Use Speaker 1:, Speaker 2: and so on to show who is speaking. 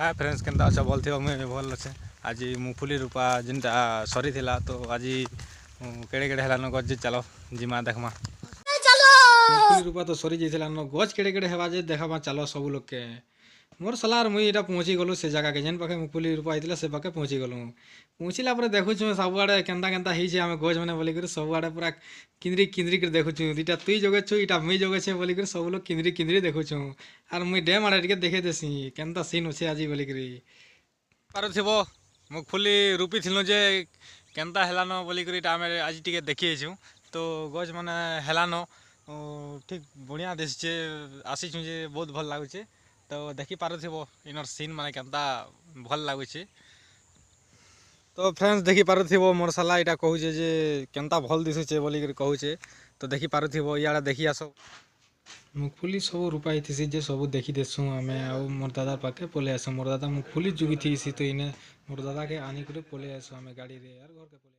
Speaker 1: Hi friends केनता अच्छा बोल थी मुझे भल अच्छे आज मुगफुली रूपा जिनटा सरी थिला तो आज केड़े केड़े हेलान गज चलो जिमा देखमा मुगफुली रूपा तो सरी जाइला न गज केड़े केड़े हेबा जे देखा चलो सब लोग के मोर सलार मुई इटा पहुँची गलु से जगह के जेन पाखे मुगफुली रूपा आइला से पाखे पहुँची गलु पहुँचला पर देखुछु सबुआड़े केनता केनता हिजे आमे गज मैंने बोली कर सबुआड़े पूरा किंद्री किंद्री कर देखुछु इटा तुई जगे छु इटा मुई जगे छे बोली कर सब लोग किंद्री किंद्री देखुछु आर मुई डैम आड़े टिके देखे देसी केनता सीन होछे आज बोली कर पारथिबो मुगफुली रूपी थिलु जे केनता हेलानो बोली कर इटा आमे आज टिके देखि छु तो गज माने हेलानो ठीक बढ़िया दिसचे आसीछु जे बहुत भल लागुचे तो देखि पारुथिबो इनर सीन माने केनता भल लागुचे। तो फ्रेंड्स देखि पारुथिबो मोर साला इटा कहूचे जे केनता भल दिसुचे बोली कर कहूचे तो देखि पारुथिबो इयाडा देखि आसो मुगफुली सब रूपा हिथिसी जे सब देखि देसु आमे आ मोर दादा पाके पले आसो मोर दादा मुगफुली जुगी थी तो इने मोर दादा के आनी करे पले आसो आमे गाड़ी रे यार घर के